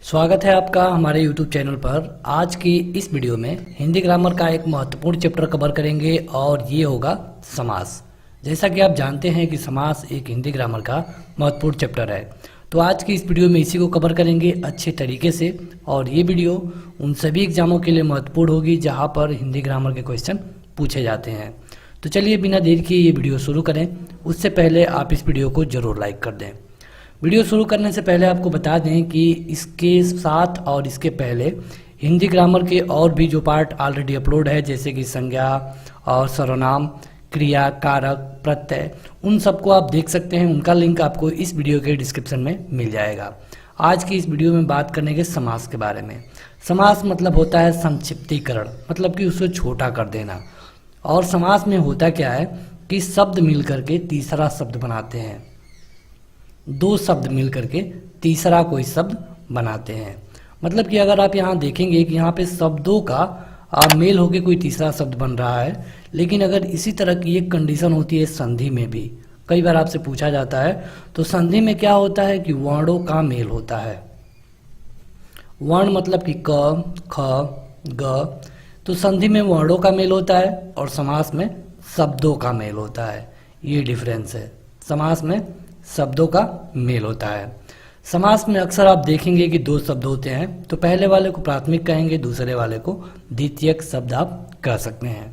स्वागत है आपका हमारे YouTube चैनल पर। आज की इस वीडियो में हिंदी ग्रामर का एक महत्वपूर्ण चैप्टर कवर करेंगे और ये होगा समास। जैसा कि आप जानते हैं कि समास एक हिंदी ग्रामर का महत्वपूर्ण चैप्टर है, तो आज की इस वीडियो में इसी को कवर करेंगे अच्छे तरीके से। और ये वीडियो उन सभी एग्जामों के लिए महत्वपूर्ण होगी जहाँ पर हिंदी ग्रामर के क्वेश्चन पूछे जाते हैं। तो चलिए बिना देर किए ये वीडियो शुरू करें। उससे पहले आप इस वीडियो को ज़रूर लाइक कर दें। वीडियो शुरू करने से पहले आपको बता दें कि इसके साथ और इसके पहले हिंदी ग्रामर के और भी जो पार्ट ऑलरेडी अपलोड है, जैसे कि संज्ञा और सर्वनाम, क्रिया, कारक, प्रत्यय, उन सबको आप देख सकते हैं। उनका लिंक आपको इस वीडियो के डिस्क्रिप्शन में मिल जाएगा। आज की इस वीडियो में बात करने के समास के बारे में। समास मतलब होता है संक्षिप्तीकरण, मतलब कि उसको छोटा कर देना। और समास में होता क्या है कि शब्द मिल करके तीसरा शब्द बनाते हैं, दो शब्द मिल करके तीसरा कोई शब्द बनाते हैं। मतलब कि अगर आप यहाँ देखेंगे कि यहाँ पे शब्दों का मेल होके कोई तीसरा शब्द बन रहा है, लेकिन अगर इसी तरह की एक कंडीशन होती है संधि में भी, कई बार आपसे पूछा जाता है, तो संधि में क्या होता है कि वर्णों का मेल होता है। वर्ण मतलब कि क, ख, ग, तो संधि में वर्णों का मेल होता है और समास में शब्दों का मेल होता है। ये डिफरेंस है, समास में शब्दों का मेल होता है। समास में अक्सर आप देखेंगे कि दो शब्द होते हैं, तो पहले वाले को प्राथमिक कहेंगे, दूसरे वाले को द्वितीयक शब्द आप कह सकते हैं।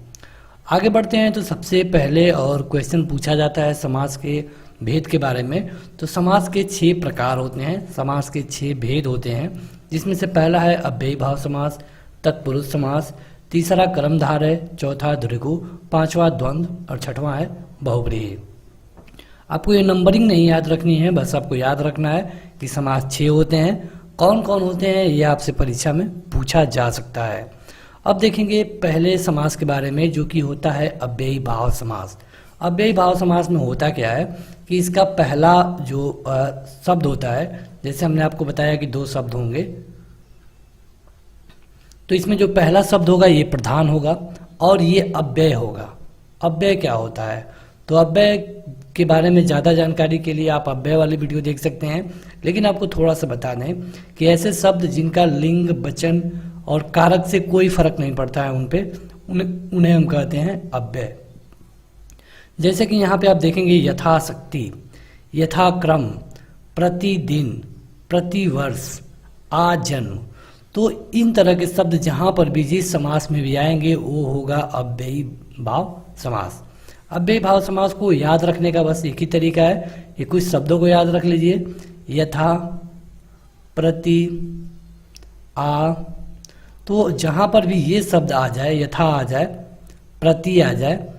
आगे बढ़ते हैं तो सबसे पहले और क्वेश्चन पूछा जाता है समास के भेद के बारे में। तो समास के 6 प्रकार होते हैं, समास के 6 भेद होते हैं, जिसमें से पहला है अव्ययी भाव समास, तत्पुरुष समास, तीसरा कर्मधारय, चौथा द्विगु, पांचवा द्वंद्व और छठवां है बहुव्रीहि। आपको ये नंबरिंग नहीं याद रखनी है, बस आपको याद रखना है कि समास 6 होते हैं। कौन कौन होते हैं ये आपसे परीक्षा में पूछा जा सकता है। अब देखेंगे पहले समास के बारे में, जो कि होता है अव्ययी भाव समास। अव्ययी भाव समास में होता क्या है कि इसका पहला जो शब्द होता है, जैसे हमने आपको बताया कि 2 शब्द होंगे, तो इसमें जो पहला शब्द होगा ये प्रधान होगा और ये अव्यय होगा। अव्यय क्या होता है, तो अव्यय के बारे में ज़्यादा जानकारी के लिए आप अव्यय वाली वीडियो देख सकते हैं। लेकिन आपको थोड़ा सा बता दें कि ऐसे शब्द जिनका लिंग, वचन और कारक से कोई फर्क नहीं पड़ता है उन्हें हम कहते हैं अव्यय। जैसे कि यहाँ पे आप देखेंगे यथाशक्ति, यथाक्रम, प्रतिदिन, प्रतिवर्ष, आजन्म, तो इन तरह के शब्द जहाँ पर भी जिस समास में भी आएंगे वो होगा अव्ययी भाव समास। अव्ययी भाव समास को याद रखने का बस एक ही तरीका है, ये कुछ शब्दों को याद रख लीजिए। यथा, प्रति, आ, तो जहाँ पर भी ये शब्द आ जाए, यथा आ जाए, प्रति आ जाए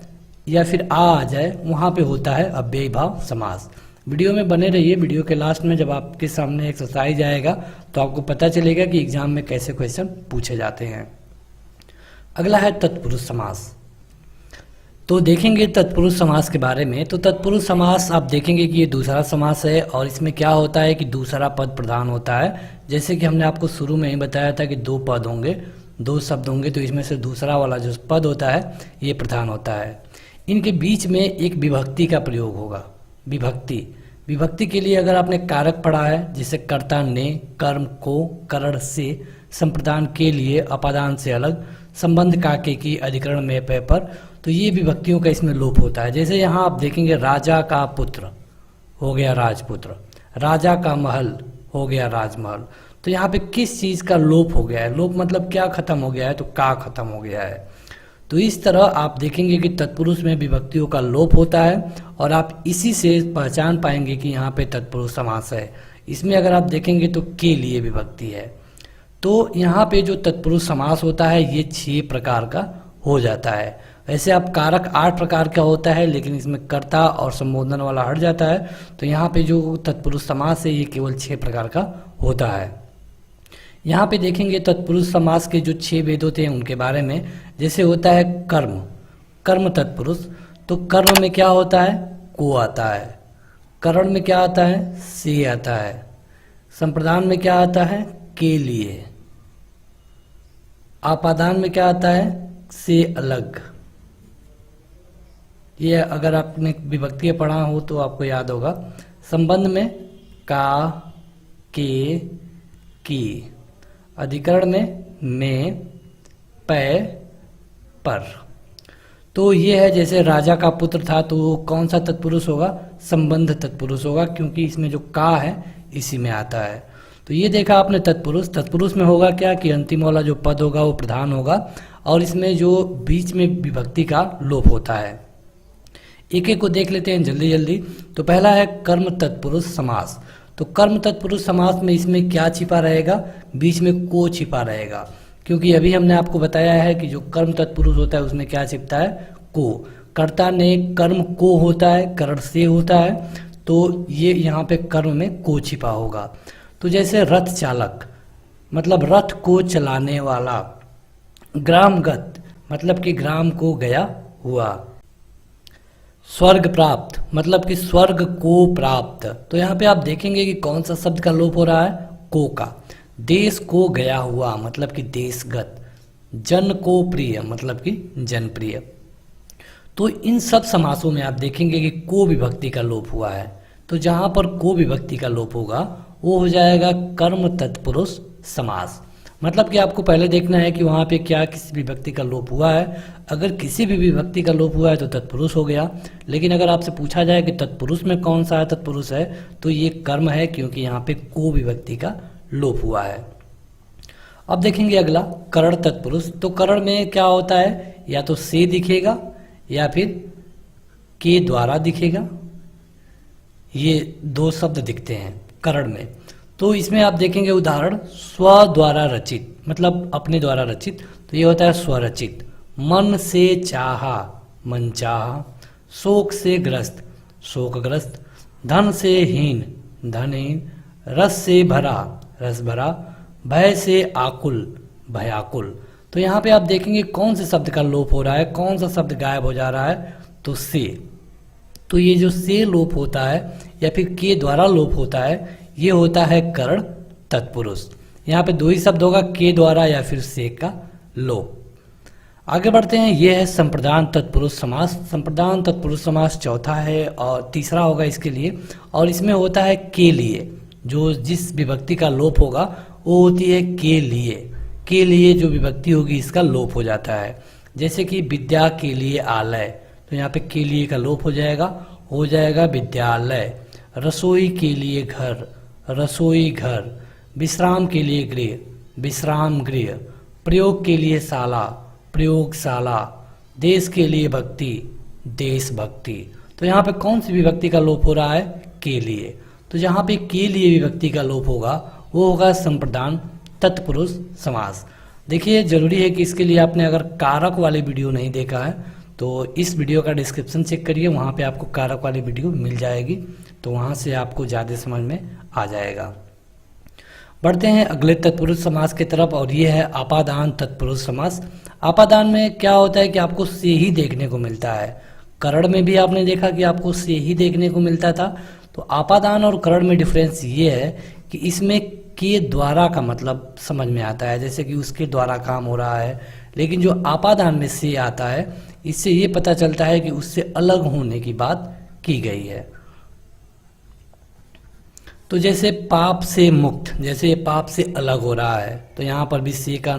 या फिर आ जाए, वहाँ पे होता है अव्ययी भाव समास। वीडियो में बने रहिए। वीडियो के लास्ट में जब आपके सामने एक्सरसाइज आएगा तो आपको पता चलेगा कि एग्जाम में कैसे क्वेश्चन पूछे जाते हैं। अगला है तत्पुरुष समास। तो देखेंगे तत्पुरुष समास के बारे में। तो तत्पुरुष समास आप देखेंगे कि ये दूसरा समास है और इसमें क्या होता है कि दूसरा पद प्रधान होता है। जैसे कि हमने आपको शुरू में ही बताया था कि 2 पद होंगे, 2 शब्द होंगे, तो इसमें से दूसरा वाला जो पद होता है ये प्रधान होता है। इनके बीच में एक विभक्ति का प्रयोग होगा। विभक्ति के लिए अगर आपने कारक पढ़ा है, जैसे कर्ता ने, कर्म को, करण से, संप्रदान के लिए, अपादान से अलग, संबंध काके की, अधिकरण में पे पर, तो ये विभक्तियों का इसमें लोप होता है। जैसे यहाँ आप देखेंगे राजा का पुत्र हो गया राजपुत्र, राजा का महल हो गया राजमहल, तो यहाँ पे किस चीज़ का लोप हो गया है। लोप मतलब क्या खत्म हो गया है, तो का खत्म हो गया है। तो इस तरह आप देखेंगे कि तत्पुरुष में विभक्तियों का लोप होता है और आप इसी से पहचान पाएंगे कि यहाँ पे तत्पुरुष समास है। इसमें अगर आप देखेंगे तो के लिए विभक्ति है। तो यहाँ पे जो तत्पुरुष समास होता है ये 6 प्रकार का हो जाता है। वैसे आप कारक 8 प्रकार का होता है, लेकिन इसमें कर्ता और संबोधन वाला हट जाता है। तो यहाँ पे जो तत्पुरुष समास है ये केवल 6 प्रकार का होता है। यहाँ पे देखेंगे तत्पुरुष समास के जो 6 भेद होते हैं उनके बारे में। जैसे होता है कर्म, कर्म तत्पुरुष, तो कर्म में क्या होता है, को आता है। करण में क्या आता है, से आता है। संप्रदान में क्या आता है, के लिए। आपादान में क्या आता है, से अलग। ये अगर आपने विभक्ति पढ़ा हो तो आपको याद होगा। संबंध में का, के, की, अधिकरण में पै पर। तो ये है, जैसे राजा का पुत्र था तो वो कौन सा तत्पुरुष होगा, संबंध तत्पुरुष होगा, क्योंकि इसमें जो का है इसी में आता है। तो ये देखा आपने तत्पुरुष। तत्पुरुष में होगा क्या कि अंतिम वाला जो पद होगा वो प्रधान होगा, और इसमें जो बीच में विभक्ति का लोप होता है। एक एक को देख लेते हैं जल्दी जल्दी। तो पहला है कर्म तत्पुरुष समास। तो कर्म तत्पुरुष समास में इसमें क्या छिपा रहेगा, बीच में को छिपा रहेगा, क्योंकि अभी हमने आपको बताया है कि जो कर्म तत्पुरुष होता है उसमें क्या छिपता है, को। कर्ता ने कर्म को होता है, करण से होता है, तो ये यहाँ पे कर्म में को छिपा होगा। तो जैसे रथ चालक मतलब रथ को चलाने वाला, ग्रामगत मतलब कि ग्राम को गया हुआ, स्वर्ग प्राप्त मतलब कि स्वर्ग को प्राप्त। तो यहाँ पे आप देखेंगे कि कौन सा शब्द का लोप हो रहा है, को का। देश को गया हुआ मतलब कि देशगत, जन को प्रिय मतलब कि जनप्रिय। तो इन सब समासों में आप देखेंगे कि को विभक्ति का लोप हुआ है। तो जहाँ पर को विभक्ति का लोप होगा वो हो जाएगा कर्म तत्पुरुष समास। मतलब कि आपको पहले देखना है कि वहाँ पे क्या किसी विभक्ति का लोप हुआ है। अगर किसी भी विभक्ति का लोप हुआ है तो तत्पुरुष हो गया, लेकिन अगर आपसे पूछा जाए कि तत्पुरुष में कौन सा है तत्पुरुष है, तो ये कर्म है, क्योंकि यहाँ पे को विभक्ति का लोप हुआ है। अब देखेंगे अगला करण तत्पुरुष। तो करण में क्या होता है, या तो से दिखेगा या फिर के द्वारा दिखेगा, ये दो शब्द दिखते हैं करण में। तो इसमें आप देखेंगे उदाहरण, स्व द्वारा रचित मतलब अपने द्वारा रचित, तो ये होता है स्वरचित। मन से चाहा, मन चाहा। शोक से ग्रस्त, शोकग्रस्त। धन से हीन, धनहीन। रस से भरा, रस भरा। भय से आकुल, भयाकुल। तो यहाँ पे आप देखेंगे कौन से शब्द का लोप हो रहा है, कौन सा शब्द गायब हो जा रहा है, तो से। तो ये जो से लोप होता है या फिर के द्वारा लोप होता है, ये होता है करण तत्पुरुष। यहाँ पे दो ही शब्द होगा, के द्वारा या फिर से का लोप। आगे बढ़ते हैं, ये है संप्रदान तत्पुरुष समास। संप्रदान तत्पुरुष समास चौथा है और तीसरा होगा इसके लिए, और इसमें होता है के लिए। जो जिस विभक्ति का लोप होगा वो होती है के लिए। के लिए जो विभक्ति होगी इसका लोप हो जाता है। जैसे कि विद्या के लिए आलय, तो यहाँ पे के लिए का लोप हो जाएगा विद्यालय। रसोई के लिए घर, रसोई घर। विश्राम के लिए गृह, विश्राम गृह। प्रयोग के लिए शाला, प्रयोगशाला। देश के लिए भक्ति, देशभक्ति। तो यहाँ पे कौन सी विभक्ति का लोप हो रहा है, के लिए। तो जहाँ पे के लिए विभक्ति का लोप होगा वो होगा संप्रदान तत्पुरुष समास। देखिए जरूरी है कि इसके लिए आपने अगर कारक वाले वीडियो नहीं देखा है तो इस वीडियो का डिस्क्रिप्शन चेक करिए, वहाँ पे आपको कारक वाली वीडियो मिल जाएगी, तो वहाँ से आपको ज़्यादा समझ में आ जाएगा। बढ़ते हैं अगले तत्पुरुष समास की तरफ, और ये है आपादान तत्पुरुष समास। आपादान में क्या होता है कि आपको से ही देखने को मिलता है। करण में भी आपने देखा कि आपको से ही देखने को मिलता था। तो आपादान और करण में डिफरेंस ये है कि इसमें के द्वारा का मतलब समझ में आता है, जैसे कि उसके द्वारा काम हो रहा है। लेकिन जो आपादान में से आता है, इससे ये पता चलता है कि उससे अलग होने की बात की गई है। तो जैसे पाप से मुक्त, जैसे पाप से अलग हो रहा है, तो यहाँ पर भी से का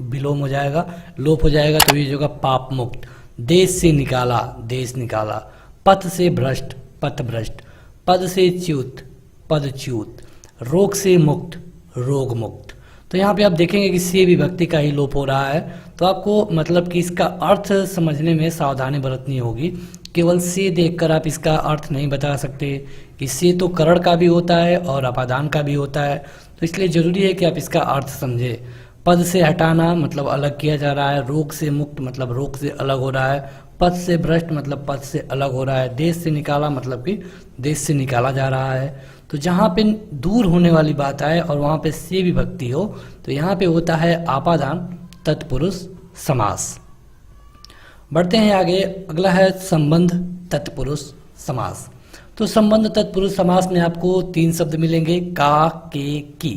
विलोम हो जाएगा, लोप हो जाएगा, तो ये होगा पाप मुक्त। देश से निकाला, देश निकाला। पथ से भ्रष्ट, पथ भ्रष्ट। पद से च्युत, पद च्युत। रोग से मुक्त, रोग मुक्त। तो यहाँ पे आप देखेंगे कि से विभक्ति का ही लोप हो रहा है। तो आपको मतलब कि इसका अर्थ समझने में सावधानी बरतनी होगी। केवल से देखकर आप इसका अर्थ नहीं बता सकते कि से तो करण का भी होता है और अपादान का भी होता है, तो इसलिए जरूरी है कि आप इसका अर्थ समझें। पद से हटाना मतलब अलग किया जा रहा है। रोग से मुक्त मतलब रोग से अलग हो रहा है। पद से भ्रष्ट मतलब पद से अलग हो रहा है। देश से निकाला मतलब कि देश से निकाला जा रहा है। तो जहाँ पे दूर होने वाली बात आए और वहाँ पे से विभक्ति हो, तो यहाँ पे होता है आपादान तत्पुरुष समास। बढ़ते हैं आगे, अगला है संबंध तत्पुरुष समास। तो संबंध तत्पुरुष समास में आपको तीन शब्द मिलेंगे, का, के, की।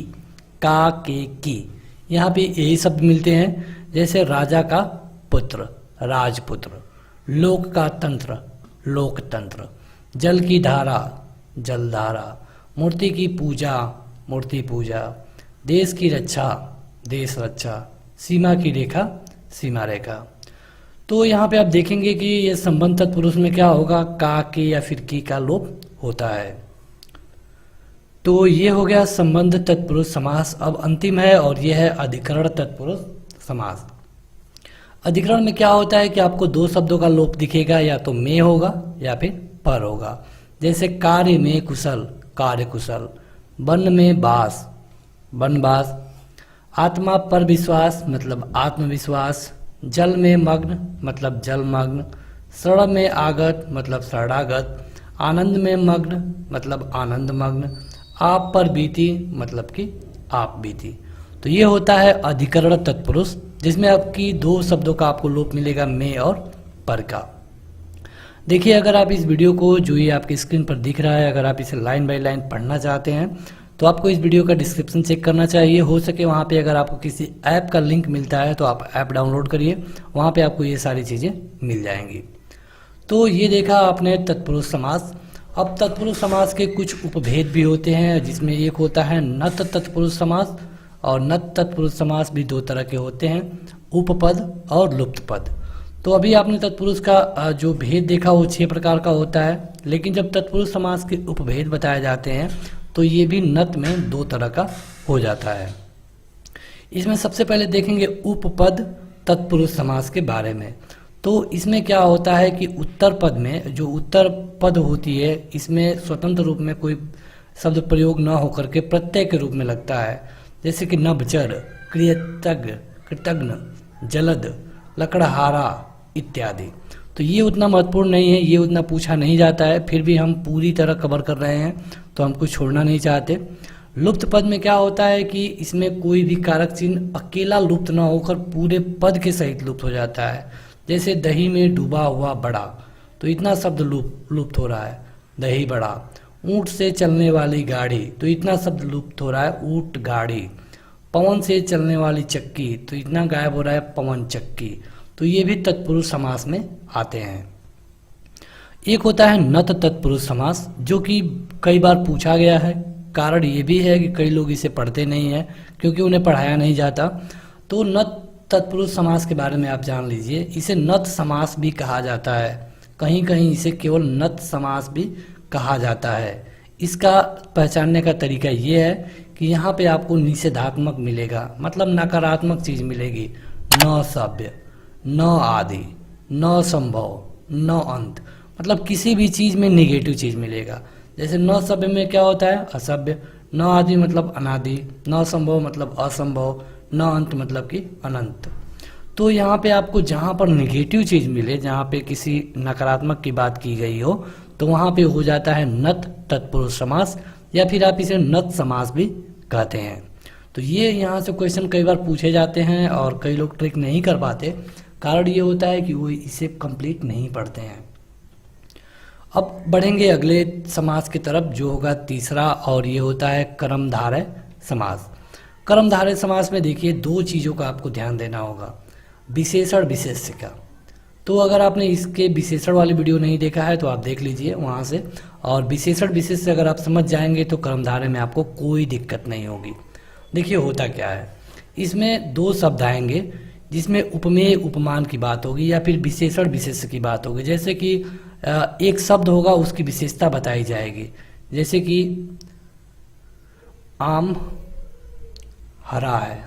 का, के, की। यहाँ पे यही शब्द मिलते हैं, जैसे राजा का पुत्र, राजपुत्र। लोक का तंत्र, लोकतंत्र। जल की धारा, जलधारा। मूर्ति की पूजा, मूर्ति पूजा। देश की रक्षा, देश रक्षा, सीमा की रेखा, सीमा रेखा। तो यहाँ पे आप देखेंगे कि ये संबंध तत्पुरुष में क्या होगा, का के या फिर की का लोप होता है। तो ये हो गया संबंध तत्पुरुष समास। अब अंतिम है और ये है अधिकरण तत्पुरुष समास। अधिकरण में क्या होता है कि आपको दो शब्दों का लोप दिखेगा, या तो में होगा या फिर पर होगा। जैसे कार्य में कुशल, कार्य कुशल, वन में बास, वनवास, आत्मा पर विश्वास मतलब आत्मविश्वास, जल में मग्न मतलब जलमग्न, शरण में आगत मतलब शरणागत, आनंद में मग्न मतलब आनंद मग्न, आप पर बीती मतलब कि आप बीती। तो ये होता है अधिकरण तत्पुरुष, जिसमें आपकी दो शब्दों का आपको लोप मिलेगा, में और पर का। देखिए, अगर आप इस वीडियो को, जो ये आपकी स्क्रीन पर दिख रहा है, अगर आप इसे लाइन बाय लाइन पढ़ना चाहते हैं तो आपको इस वीडियो का डिस्क्रिप्शन चेक करना चाहिए। हो सके वहाँ पे अगर आपको किसी ऐप का लिंक मिलता है तो आप ऐप डाउनलोड करिए, वहाँ पे आपको ये सारी चीज़ें मिल जाएंगी। तो ये देखा आपने तत्पुरुष समास। अब तत्पुरुष समास के कुछ उपभेद भी होते हैं, जिसमें एक होता है नत तत्पुरुष समास, और नत तत्पुरुष समास भी दो तरह के होते हैं, उपपद और लुप्त पद। तो अभी आपने तत्पुरुष का जो भेद देखा वो 6 प्रकार का होता है, लेकिन जब तत्पुरुष समास के उपभेद बताए जाते हैं तो ये भी नत में 2 तरह का हो जाता है। इसमें सबसे पहले देखेंगे उपपद तत्पुरुष समास के बारे में। तो इसमें क्या होता है कि उत्तर पद में, जो उत्तर पद होती है, इसमें स्वतंत्र रूप में कोई शब्द प्रयोग न होकर के प्रत्यय के रूप में लगता है। जैसे कि नभचर, कृतज्ञ, कृतज्ञ, जलद, लकड़हारा इत्यादि। तो ये उतना महत्वपूर्ण नहीं है, ये उतना पूछा नहीं जाता है, फिर भी हम पूरी तरह कवर कर रहे हैं तो हम कुछ छोड़ना नहीं चाहते। लुप्त पद में क्या होता है कि इसमें कोई भी कारक चिन्ह अकेला लुप्त न होकर पूरे पद के सहित लुप्त हो जाता है। जैसे दही में डूबा हुआ बड़ा, तो इतना शब्द लुप्त हो रहा है, दही बड़ा। ऊंट से चलने वाली गाड़ी, तो इतना शब्द लुप्त हो रहा है, ऊंट गाड़ी। पवन से चलने वाली चक्की, तो इतना गायब हो रहा है, पवन चक्की। तो ये भी तत्पुरुष समास में आते हैं। एक होता है नत तत्पुरुष समास, जो कि कई बार पूछा गया है। कारण ये भी है कि कई लोग इसे पढ़ते नहीं हैं, क्योंकि उन्हें पढ़ाया नहीं जाता। तो नत तत्पुरुष समास के बारे में आप जान लीजिए। इसे नत समास भी कहा जाता है, कहीं कहीं इसे केवल नत समास भी कहा जाता है। इसका पहचानने का तरीका ये है कि यहाँ पे आपको निषेधात्मक मिलेगा, मतलब नकारात्मक चीज मिलेगी। न सभ्य, न आदि, न संभव, न अंत, मतलब किसी भी चीज में नेगेटिव चीज मिलेगा। जैसे न सभ्य में क्या होता है, असभ्य। न आदि मतलब अनादि, न संभव मतलब असंभव, न अंत मतलब कि अनंत। तो यहाँ पे आपको जहाँ पर नेगेटिव चीज मिले, जहाँ पे किसी नकारात्मक की बात की गई हो, तो वहाँ पे हो जाता है नत तत्पुरुष समास, या फिर आप इसे नत समास भी कहते हैं। तो ये यहाँ से क्वेश्चन कई बार पूछे जाते हैं और कई लोग ट्रिक नहीं कर पाते। कारण ये होता है कि वो इसे कंप्लीट नहीं पढ़ते हैं। अब बढ़ेंगे अगले समास की तरफ, जो होगा तीसरा, और ये होता है कर्मधारय समास। कर्मधारय समास में देखिए 2 चीज़ों का आपको ध्यान देना होगा, विशेषण विशेष्य का। तो अगर आपने इसके विशेषण वाली वीडियो नहीं देखा है तो आप देख लीजिए वहाँ से, और विशेषण विशेष्य अगर आप समझ जाएंगे तो कर्मधारय में आपको कोई दिक्कत नहीं होगी। देखिए होता क्या है, इसमें 2 शब्द आएंगे जिसमें उपमेय उपमान की बात होगी या फिर विशेषण विशेष्य की बात होगी। जैसे कि एक शब्द होगा, उसकी विशेषता बताई जाएगी। जैसे कि आम हरा है,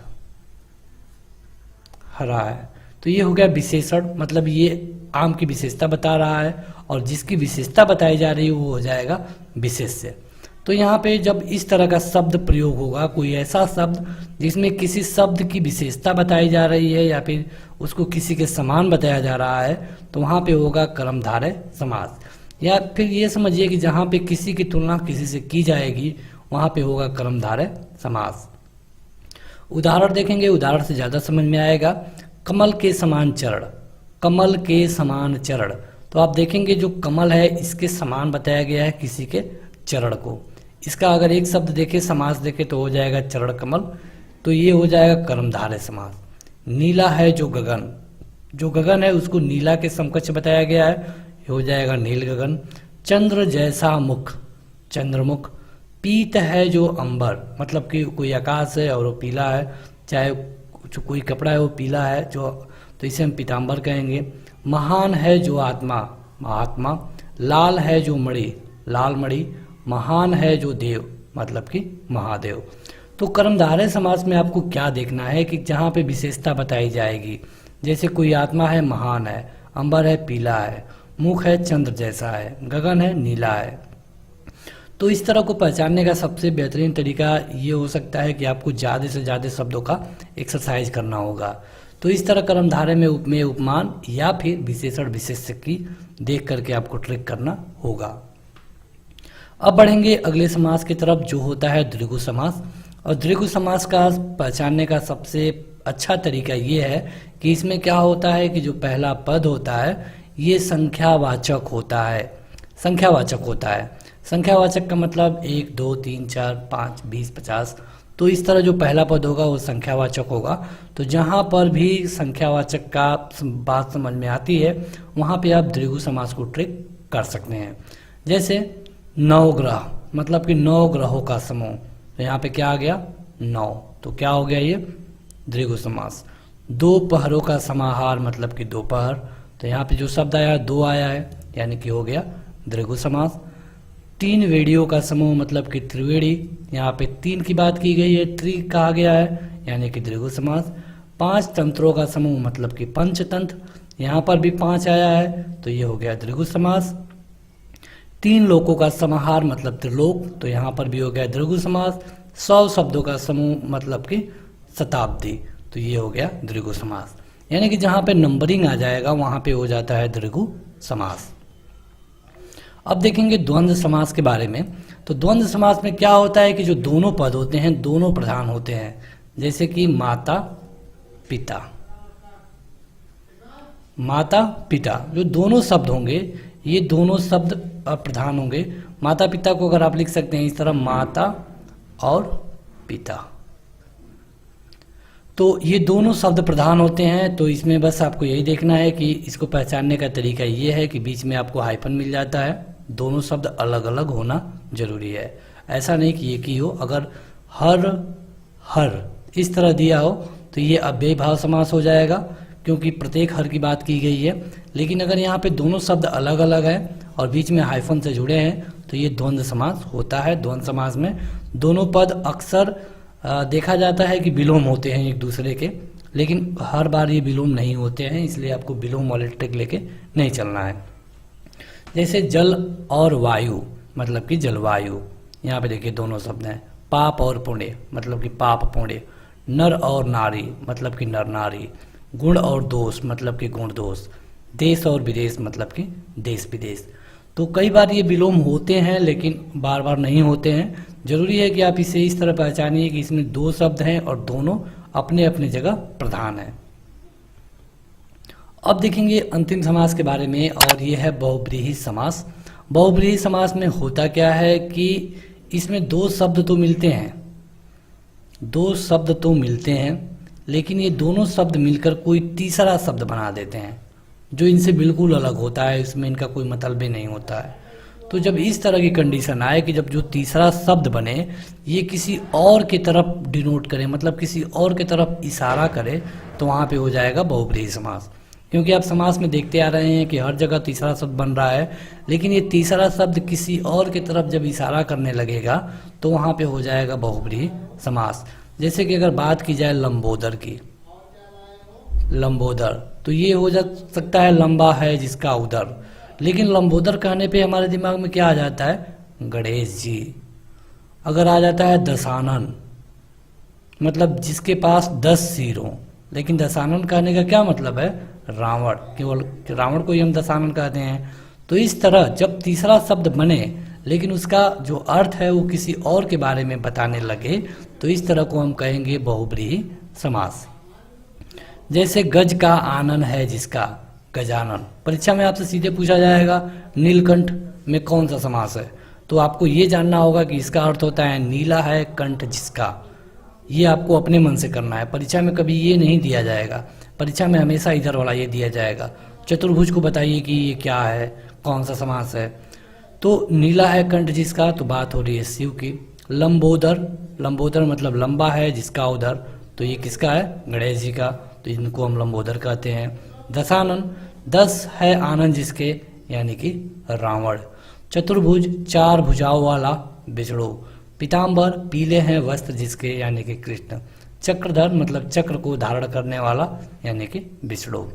हरा है, तो ये हो गया विशेषण, मतलब ये आम की विशेषता बता रहा है, और जिसकी विशेषता बताई जा रही है वो हो जाएगा विशेष्य। तो यहाँ पे जब इस तरह का शब्द प्रयोग होगा, कोई ऐसा शब्द जिसमें किसी शब्द की विशेषता बताई जा रही है या फिर उसको किसी के समान बताया जा रहा है, तो वहाँ पे होगा कर्मधारय समास। या फिर ये समझिए कि जहाँ पे किसी की तुलना किसी से की जाएगी वहाँ पे होगा कर्मधारय समास। उदाहरण देखेंगे, उदाहरण से ज़्यादा समझ में आएगा। कमल के समान चरण, कमल के समान चरण, तो आप देखेंगे जो कमल है इसके समान बताया गया है किसी के चरण को। इसका अगर एक शब्द देखे, समास देखे, तो हो जाएगा चरण कमल, तो ये हो जाएगा कर्मधारय समास। नीला है जो गगन, जो गगन है उसको नीला के समकक्ष बताया गया है, ये हो जाएगा नील गगन। चंद्र जैसा मुख, चंद्रमुख। पीत है जो अंबर, मतलब कि कोई आकाश है और वो पीला है, चाहे जो कोई कपड़ा है वो पीला है जो, तो इसे हम पीतांबर कहेंगे। महान है जो आत्मा, महात्मा। लाल है जो मणि, लाल मणि। महान है जो देव, मतलब कि महादेव। तो कर्मधारय समास में आपको क्या देखना है कि जहाँ पे विशेषता बताई जाएगी, जैसे कोई आत्मा है महान है, अंबर है पीला है, मुख है चंद्र जैसा है, गगन है नीला है। तो इस तरह को पहचानने का सबसे बेहतरीन तरीका ये हो सकता है कि आपको ज़्यादा से ज़्यादा शब्दों का एक्सरसाइज करना होगा। तो इस तरह कर्मधारय में उपमेय उपमान या फिर विशेषण विशेष्य की देख करके आपको ट्रिक करना होगा। अब बढ़ेंगे अगले समास की तरफ जो होता है द्विगु समास। और द्विगु समास का पहचानने का सबसे अच्छा तरीका ये है कि इसमें क्या होता है कि जो पहला पद होता है ये संख्यावाचक होता है, संख्यावाचक होता है। संख्यावाचक का मतलब 1 2 3 4 5 20 50, तो इस तरह जो पहला पद होगा वो संख्यावाचक होगा। तो जहाँ पर भी संख्यावाचक का बात समझ में आती है वहाँ पे आप द्विगु समास को ट्रिक कर सकते हैं। जैसे नवग्रह, मतलब कि 9 ग्रहों का समूह, तो यहाँ पे क्या आ गया 9, तो क्या हो गया ये द्विगु समास। 2 पहरों का समाहार, मतलब कि दोपहर, तो यहाँ पे जो शब्द आया 2 आया है, यानी कि हो गया द्विगु समास। 3 वेड़ियों का समूह, मतलब कि त्रिवेणी, यहाँ पे 3 की बात की गई है, ट्री कहा गया है, यानी कि द्विगु समास। 5 तंत्रों का समूह, मतलब कि पंचतंत्र, यहाँ पर भी 5 आया है, तो ये हो गया द्विगु समास। 3 लोकों का समाहार, मतलब त्रिलोक, तो यहाँ पर भी हो गया द्विगु समास। 100 शब्दों का समूह, मतलब कि शताब्दी, तो ये हो गया द्विगु समास। यानी कि जहाँ पे नंबरिंग आ जाएगा वहाँ पे हो जाता है द्विगु समास। अब देखेंगे द्वंद्व समास के बारे में। तो द्वंद्व समास में क्या होता है कि जो दोनों पद होते हैं दोनों प्रधान होते हैं, जैसे कि माता पिता, माता पिता, जो दोनों शब्द होंगे ये दोनों शब्द प्रधान होंगे। माता पिता को अगर आप लिख सकते हैं इस तरह, माता और पिता, तो ये दोनों शब्द प्रधान होते हैं। तो इसमें बस आपको यही देखना है कि इसको पहचानने का तरीका ये है कि बीच में आपको हाइफन मिल जाता है, दोनों शब्द अलग अलग होना जरूरी है। ऐसा नहीं कि एक ही हो। अगर हर इस तरह दिया हो तो ये अव्ययी भाव समास हो जाएगा, क्योंकि प्रत्येक हर की बात की गई है। लेकिन अगर यहाँ पे दोनों शब्द अलग अलग हैं और बीच में हाइफन से जुड़े हैं तो ये द्वंद्व समास होता है। द्वंद्व समास में दोनों पद अक्सर देखा जाता है कि विलोम होते हैं एक दूसरे के, लेकिन हर बार ये विलोम नहीं होते हैं, इसलिए आपको विलोम वाले ट्रिक लेके नहीं चलना है। जैसे जल और वायु, मतलब कि जलवायु, यहाँ पे देखिए दोनों शब्द हैं। पाप और पुण्य, मतलब कि पाप पुण्य। नर और नारी, मतलब कि नर नारी। गुण और दोष, मतलब कि गुण दोष। देश और विदेश, मतलब कि देश विदेश। तो कई बार ये विलोम होते हैं लेकिन बार बार नहीं होते हैं। जरूरी है कि आप इसे इस तरह पहचानिए कि इसमें 2 शब्द हैं और दोनों अपने अपने जगह प्रधान हैं। अब देखेंगे अंतिम समास के बारे में, और ये है बहुब्रीहि समास। बहुब्रीहि समास में होता क्या है कि इसमें 2 शब्द तो मिलते हैं, 2 शब्द तो मिलते हैं, लेकिन ये दोनों शब्द मिलकर कोई तीसरा शब्द बना देते हैं जो इनसे बिल्कुल अलग होता है, इसमें इनका कोई मतलब भी नहीं होता है। तो जब इस तरह की कंडीशन आए कि जब जो तीसरा शब्द बने ये किसी और की तरफ डिनोट करे, मतलब किसी और की तरफ इशारा करे, तो वहाँ पे हो जाएगा बहुब्रीहि समास। क्योंकि आप समास में देखते आ रहे हैं कि हर जगह तीसरा शब्द बन रहा है, लेकिन ये तीसरा शब्द किसी और की तरफ जब इशारा करने लगेगा तो वहाँ पे हो जाएगा बहुब्रीहि समास। जैसे कि अगर बात की जाए लंबोदर की, लंबोदर, तो ये हो जा सकता है लंबा है जिसका उदर, लेकिन लंबोदर कहने पे हमारे दिमाग में क्या आ जाता है, गणेश जी। अगर आ जाता है दशानन, मतलब जिसके पास 10 सिर हों, लेकिन दशानन कहने का क्या मतलब है, रावण, केवल रावण को ही हम दशानन कहते हैं। तो इस तरह जब तीसरा शब्द बने लेकिन उसका जो अर्थ है वो किसी और के बारे में बताने लगे, तो इस तरह को हम कहेंगे बहुब्रीहि समास। जैसे गज का आनन है जिसका, गजानन। परीक्षा में आपसे सीधे पूछा जाएगा नीलकंठ में कौन सा समास है, तो आपको ये जानना होगा कि इसका अर्थ होता है नीला है कंठ जिसका। ये आपको अपने मन से करना है, परीक्षा में कभी ये नहीं दिया जाएगा। परीक्षा में हमेशा इधर वाला ये दिया जाएगा, चतुर्भुज को बताइए कि ये क्या है, कौन सा समास है। तो नीला है कंठ जिसका, तो बात हो रही है शिव की। लंबोदर, लंबोदर मतलब लंबा है जिसका उधर, तो ये किसका है, गणेश जी का, तो इनको हम लंबोदर कहते हैं। दशानन, 10 है आनंद जिसके, यानी कि रावण। चतुर्भुज, 4 भुजाओं वाला बिछड़ो। पीताम्बर, पीले हैं वस्त्र जिसके, यानी कि कृष्ण। चक्रधर मतलब चक्र को धारण करने वाला, यानी कि बिछड़ो।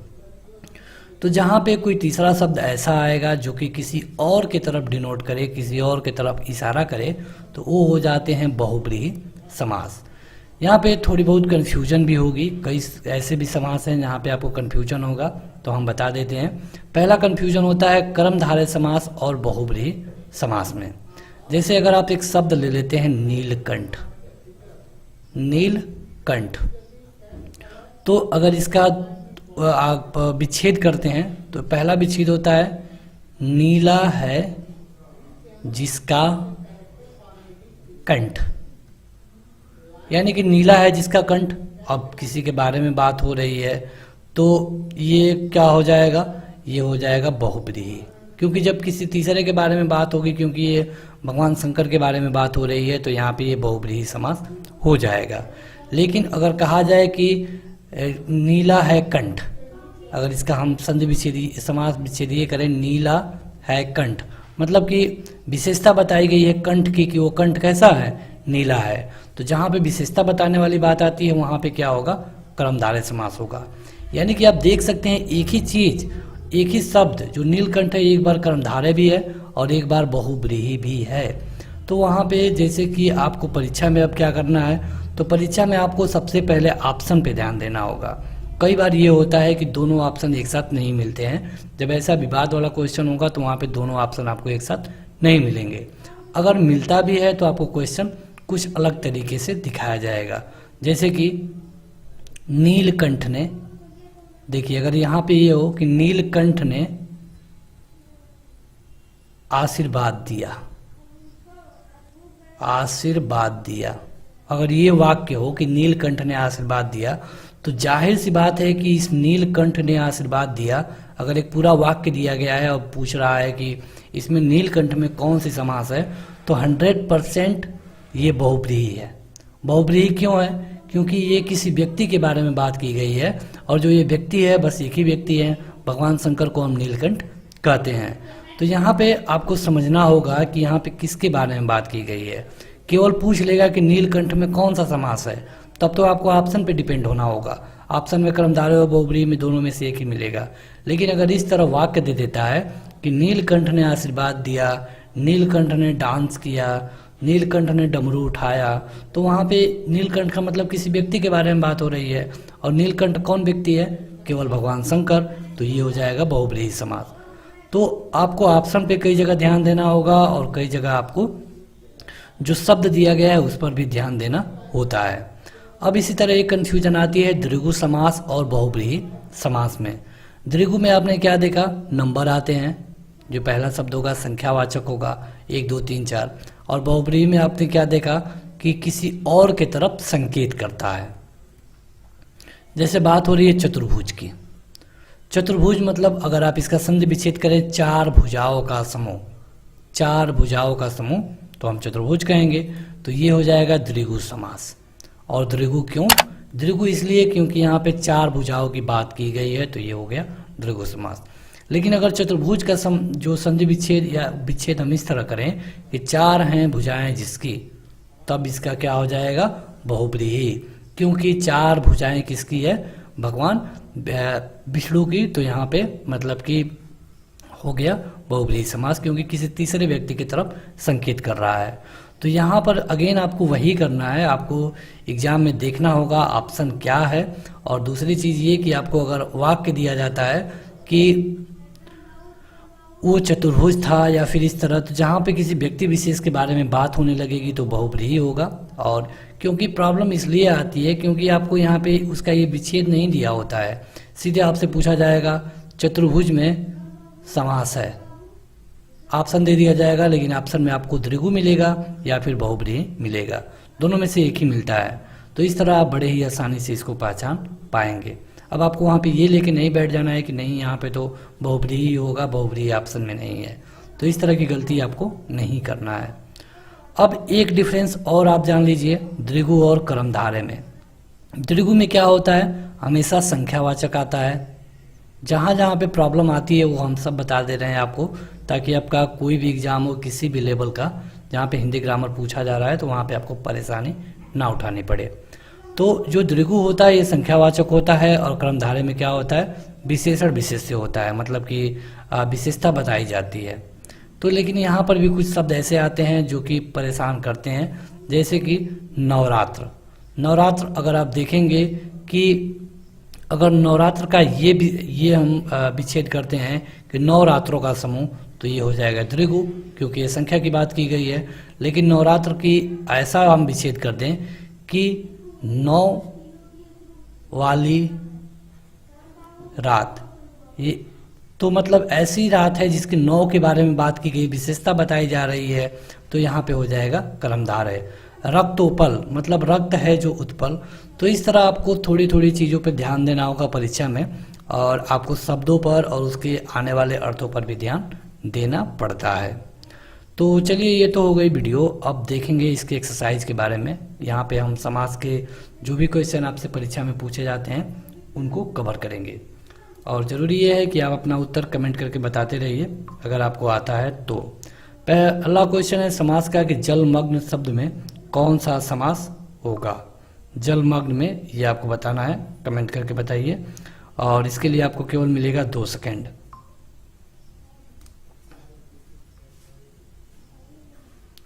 तो जहाँ पे कोई तीसरा शब्द ऐसा आएगा जो कि किसी और के तरफ डिनोट करे, किसी और के तरफ इशारा करे, तो वो हो जाते हैं बहुब्रीहि समास। यहाँ पे थोड़ी बहुत कन्फ्यूजन भी होगी, कई ऐसे भी समास हैं जहाँ पे आपको कन्फ्यूजन होगा, तो हम बता देते हैं। पहला कन्फ्यूजन होता है कर्मधारय समास और बहुब्रीहि समास में। जैसे अगर आप एक शब्द ले लेते हैं नीलकंठ, नीलकंठ, तो अगर इसका आप विच्छेद करते हैं तो पहला विच्छेद होता है नीला है जिसका कंठ, यानी कि नीला है जिसका कंठ। अब किसी के बारे में बात हो रही है तो ये क्या हो जाएगा, ये हो जाएगा बहुब्रीहि, क्योंकि जब किसी तीसरे के बारे में बात होगी, क्योंकि ये भगवान शंकर के बारे में बात हो रही है, तो यहाँ पे ये बहुब्रीहि समास हो जाएगा। लेकिन अगर कहा जाए कि नीला है कंठ, अगर इसका हम संधि विच्छेदी समास विच्छेदीय करें, नीला है कंठ, मतलब कि विशेषता बताई गई है कंठ की कि वो कंठ कैसा है, नीला है। तो जहाँ पे विशेषता बताने वाली बात आती है वहाँ पे क्या होगा, कर्मधारय समास होगा। यानी कि आप देख सकते हैं एक ही चीज, एक ही शब्द जो नीलकंठ है, एक बार कर्मधारय भी है और एक बार बहुब्रीहि भी है। तो वहाँ पे जैसे कि आपको परीक्षा में अब क्या करना है, तो परीक्षा में आपको सबसे पहले ऑप्शन पे ध्यान देना होगा। कई बार ये होता है कि दोनों ऑप्शन एक साथ नहीं मिलते हैं, जब ऐसा विवाद वाला क्वेश्चन होगा तो वहाँ पे दोनों ऑप्शन आपको एक साथ नहीं मिलेंगे। अगर मिलता भी है तो आपको क्वेश्चन कुछ अलग तरीके से दिखाया जाएगा। जैसे कि नीलकंठ ने, देखिए अगर यहाँ पे ये हो कि नीलकंठ ने आशीर्वाद दिया, आशीर्वाद दिया, अगर ये वाक्य हो कि नीलकंठ ने आशीर्वाद दिया, तो जाहिर सी बात है कि इस नीलकंठ ने आशीर्वाद दिया, अगर एक पूरा वाक्य दिया गया है और पूछ रहा है कि इसमें नीलकंठ में कौन सी समास है, तो 100% ये बहुब्रीहि है। बहुब्रीहि क्यों है, क्योंकि ये किसी व्यक्ति के बारे में बात की गई है, और जो ये व्यक्ति है बस एक ही व्यक्ति है, भगवान शंकर को हम नीलकंठ कहते हैं। तो यहाँ पे आपको समझना होगा कि यहाँ पे किसके बारे में बात की गई है। केवल पूछ लेगा कि नीलकंठ में कौन सा समास है, तब तो आपको ऑप्शन पे डिपेंड होना होगा। ऑप्शन में कर्मधारय और बहुब्रीहि में दोनों में से एक ही मिलेगा। लेकिन अगर इस तरह वाक्य दे देता है कि नीलकंठ ने आशीर्वाद दिया, नीलकंठ ने डांस किया, नीलकंठ ने डमरू उठाया, तो वहाँ पे नीलकंठ का मतलब किसी व्यक्ति के बारे में बात हो रही है, और नीलकंठ कौन व्यक्ति है, केवल भगवान शंकर, तो ये हो जाएगा बहुब्रीहि समास। तो आपको ऑप्शन पे कई जगह ध्यान देना होगा और कई जगह आपको जो शब्द दिया गया है उस पर भी ध्यान देना होता है। अब इसी तरह एक कन्फ्यूजन आती है द्विगु समास और बहुब्रीहि समास में। द्विगु में आपने क्या देखा, नंबर आते हैं, जो पहला शब्द होगा संख्यावाचक होगा 1 2 3 4, और बहुब्रीहि में आपने क्या देखा कि किसी और के तरफ संकेत करता है। जैसे बात हो रही है चतुर्भुज की, चतुर्भुज मतलब अगर आप इसका संधि विच्छेद करें 4 भुजाओं का समूह, 4 भुजाओं का समूह, तो हम चतुर्भुज कहेंगे। तो ये हो जाएगा द्विगु समास। और द्विगु क्यों, द्विगु इसलिए क्योंकि यहाँ पे 4 भुजाओं की बात की गई है, तो ये हो गया द्विगु समास। लेकिन अगर चतुर्भुज का जो संधि विच्छेद या विच्छेद हम इस तरह करें कि 4 हैं भुजाएं जिसकी, तब इसका क्या हो जाएगा, बहुब्रीहि, क्योंकि 4 भुजाएं किसकी है, भगवान विष्णु की। तो यहाँ पे मतलब कि हो गया बहुब्रीहि समास, क्योंकि किसी तीसरे व्यक्ति की तरफ संकेत कर रहा है। तो यहाँ पर अगेन आपको वही करना है, आपको एग्जाम में देखना होगा ऑप्शन क्या है। और दूसरी चीज़ ये कि आपको अगर वाक्य दिया जाता है कि वो चतुर्भुज था या फिर इस तरह, तो जहाँ पे किसी व्यक्ति विशेष के बारे में बात होने लगेगी तो बहुब्रीहि होगा। और क्योंकि प्रॉब्लम इसलिए आती है क्योंकि आपको यहाँ पे उसका ये विच्छेद नहीं दिया होता है, सीधे आपसे पूछा जाएगा चतुर्भुज में समास है, ऑप्शन दे दिया जाएगा, लेकिन ऑप्शन में आपको द्विगु मिलेगा या फिर बहुब्रीहि मिलेगा, दोनों में से एक ही मिलता है। तो इस तरह आप बड़े ही आसानी से इसको पहचान पाएंगे। अब आपको वहाँ पे ये लेके नहीं बैठ जाना है कि नहीं यहाँ पे तो बहुब्रीहि होगा, बहुब्रीहि ऑप्शन में नहीं है। तो इस तरह की गलती आपको नहीं करना है। अब एक डिफरेंस और आप जान लीजिए दृगु और कर्मधारय में। दृगु में क्या होता है, हमेशा संख्यावाचक आता है। जहाँ जहाँ पे प्रॉब्लम आती है वो हम सब बता दे रहे हैं आपको, ताकि आपका कोई भी एग्जाम हो किसी भी लेवल का, जहाँ पे हिंदी ग्रामर पूछा जा रहा है तो वहाँ पे आपको परेशानी ना उठानी पड़े। तो जो दृगु होता है ये संख्यावाचक होता है, और कर्मधारय में क्या होता है, विशेषण विशेष्य होता है, मतलब कि विशेषता बताई जाती है। तो लेकिन यहाँ पर भी कुछ शब्द ऐसे आते हैं जो कि परेशान करते हैं, जैसे कि नवरात्र। नवरात्र अगर आप देखेंगे कि अगर नवरात्र का ये हम विच्छेद करते हैं कि नवरात्रों का समूह, तो ये हो जाएगा दृगु, क्योंकि ये संख्या की बात की गई है। लेकिन नवरात्र की ऐसा हम विच्छेद कर दें कि 9 वाली रात, ये तो मतलब ऐसी रात है जिसके 9 के बारे में बात की गई, विशेषता बताई जा रही है, तो यहाँ पे हो जाएगा कर्मधारय। रक्तोपल मतलब रक्त है जो उत्पल। तो इस तरह आपको थोड़ी थोड़ी चीज़ों पे ध्यान देना होगा परीक्षा में, और आपको शब्दों पर और उसके आने वाले अर्थों पर भी ध्यान देना पड़ता है। तो चलिए ये तो हो गई वीडियो। अब देखेंगे इसके एक्सरसाइज के बारे में। यहाँ पे हम समास के जो भी क्वेश्चन आपसे परीक्षा में पूछे जाते हैं उनको कवर करेंगे, और ज़रूरी ये है कि आप अपना उत्तर कमेंट करके बताते रहिए अगर आपको आता है तो। पहला क्वेश्चन है समास का कि जलमग्न शब्द में कौन सा समास होगा। जलमग्न में ये आपको बताना है, कमेंट करके बताइए, और इसके लिए आपको केवल मिलेगा 2 सेकंड।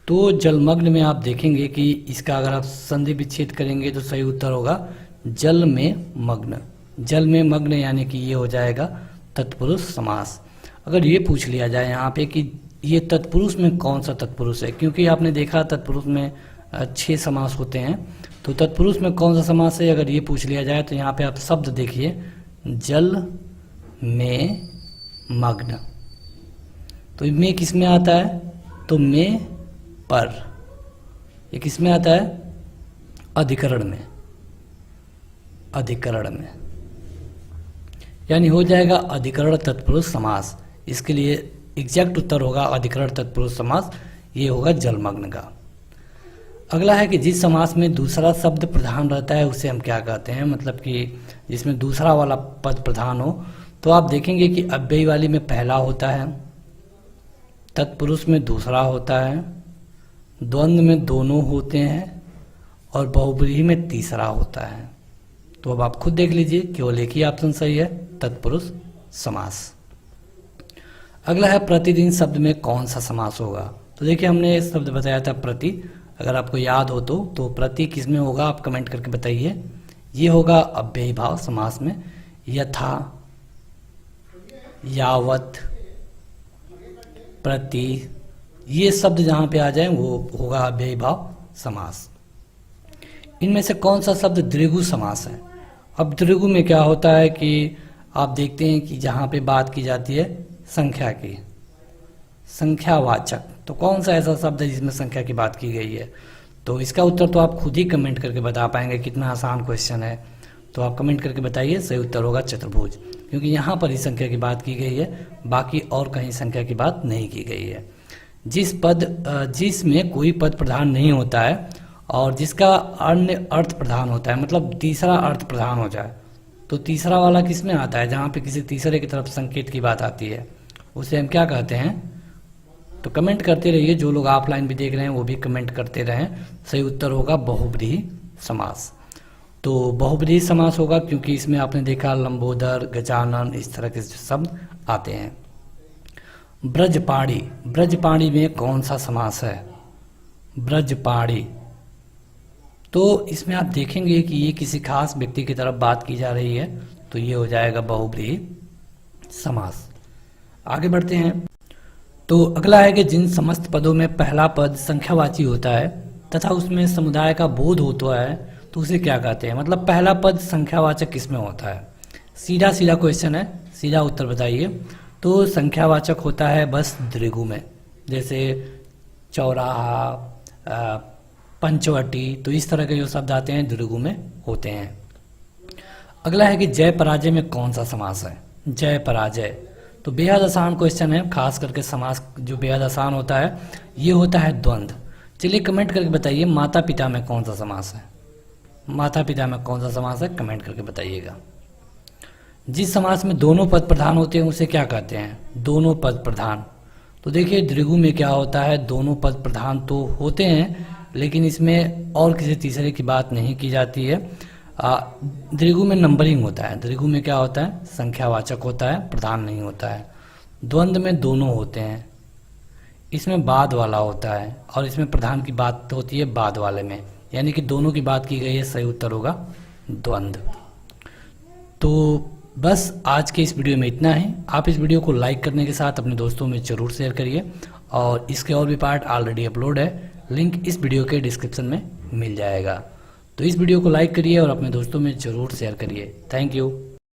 तो जलमग्न में आप देखेंगे कि इसका अगर आप संधि विच्छेद करेंगे तो सही उत्तर होगा जल में मग्न। जल में मग्न यानी कि ये हो जाएगा तत्पुरुष समास। अगर ये पूछ लिया जाए यहाँ पे कि ये तत्पुरुष में कौन सा तत्पुरुष है, क्योंकि आपने देखा तत्पुरुष में 6 समास होते हैं, तो तत्पुरुष में कौन सा समास है अगर ये पूछ लिया जाए तो यहाँ पे आप शब्द देखिए, जल में मग्न। तो में किस में आता है, तो में पर। ये किस में आता है, अधिकरण में। अधिकरण में यानी हो जाएगा अधिकरण तत्पुरुष समास। इसके लिए एग्जैक्ट उत्तर होगा अधिकरण तत्पुरुष समास, ये होगा जलमग्न का। अगला है कि जिस समास में दूसरा शब्द प्रधान रहता है उसे हम क्या कहते हैं, मतलब कि जिसमें दूसरा वाला पद प्रधान हो। तो आप देखेंगे कि अव्ययी वाली में पहला होता है, तत्पुरुष में दूसरा होता है, द्वंद्व में दोनों होते हैं, और बहुब्रीहि में तीसरा होता है। तो अब आप खुद देख लीजिए, केवल एक ही ऑप्शन सही है, तत्पुरुष समास। अगला है प्रतिदिन शब्द में कौन सा समास होगा। तो देखिए हमने शब्द बताया था प्रति, अगर आपको याद हो तो प्रति किस में होगा आप कमेंट करके बताइए। ये होगा अव्ययी भाव समास में। यथा, यावत, प्रति, ये शब्द जहाँ पे आ जाए वो होगा अव्ययी भाव समास। इनमें से कौन सा शब्द दृगु समास है। अब दृगु में क्या होता है कि आप देखते हैं कि जहाँ पे बात की जाती है संख्या की, संख्यावाचक, तो कौन सा ऐसा शब्द है जिसमें संख्या की बात की गई है। तो इसका उत्तर तो आप खुद ही कमेंट करके बता पाएंगे, कितना आसान क्वेश्चन है। तो आप कमेंट करके बताइए, सही उत्तर होगा चतुर्भुज, क्योंकि यहाँ पर ही संख्या की बात की गई है, बाकी और कहीं संख्या की बात नहीं की गई है। जिसमें कोई पद प्रधान नहीं होता है और जिसका अन्य अर्थ प्रधान होता है, मतलब तीसरा अर्थ प्रधान हो जाए, तो तीसरा वाला किस में आता है, जहाँ पे किसी तीसरे की तरफ संकेत की बात आती है, उसे हम क्या कहते हैं। तो कमेंट करते रहिए, जो लोग ऑफलाइन भी देख रहे हैं वो भी कमेंट करते रहें। सही उत्तर होगा बहुब्रीहि समास। तो बहुब्रीहि समास होगा क्योंकि इसमें आपने देखा लंबोदर, गजानन, इस तरह के शब्द आते हैं। ब्रजपाणी, ब्रजपाणी में कौन सा समास है, ब्रजपाणी। तो इसमें आप देखेंगे कि ये किसी खास व्यक्ति की तरफ बात की जा रही है, तो ये हो जाएगा बहुब्रीहि समास। आगे बढ़ते हैं। तो अगला है कि जिन समस्त पदों में पहला पद संख्यावाची होता है तथा उसमें समुदाय का बोध होता है तो उसे क्या कहते हैं, मतलब पहला पद संख्यावाचक किसमें होता है। सीधा सीधा क्वेश्चन है, सीधा उत्तर बताइए। तो संख्यावाचक होता है बस दृगु में, जैसे चौराहा, पंचवटी, तो इस तरह के जो शब्द आते हैं दृगु में होते हैं। अगला है कि जय पराजय में कौन सा समास है, जय पराजय। तो बेहद आसान क्वेश्चन है, खास करके समास जो बेहद आसान होता है ये होता है द्वंद्व। चलिए कमेंट करके बताइए माता पिता में कौन सा समास है, माता पिता में कौन सा समास है, कमेंट करके बताइएगा। जिस समास में दोनों पद प्रधान होते हैं उसे क्या कहते हैं, दोनों पद प्रधान। तो देखिए द्विगु में क्या होता है, दोनों पद प्रधान तो होते हैं लेकिन इसमें और किसी तीसरे की बात नहीं की जाती है। द्विगु में नंबरिंग होता है, द्विगु में क्या होता है, संख्यावाचक होता है, प्रधान नहीं होता है। द्वंद्व में दोनों होते हैं, इसमें बाद वाला होता है और इसमें प्रधान की बात होती है बाद वाले में, यानी कि दोनों की बात की गई है, सही उत्तर होगा द्वंद्व। तो बस आज के इस वीडियो में इतना ही। आप इस वीडियो को लाइक करने के साथ अपने दोस्तों में ज़रूर शेयर करिए और इसके और भी पार्ट ऑलरेडी अपलोड है, लिंक इस वीडियो के डिस्क्रिप्शन में मिल जाएगा। तो इस वीडियो को लाइक करिए और अपने दोस्तों में ज़रूर शेयर करिए। Thank you.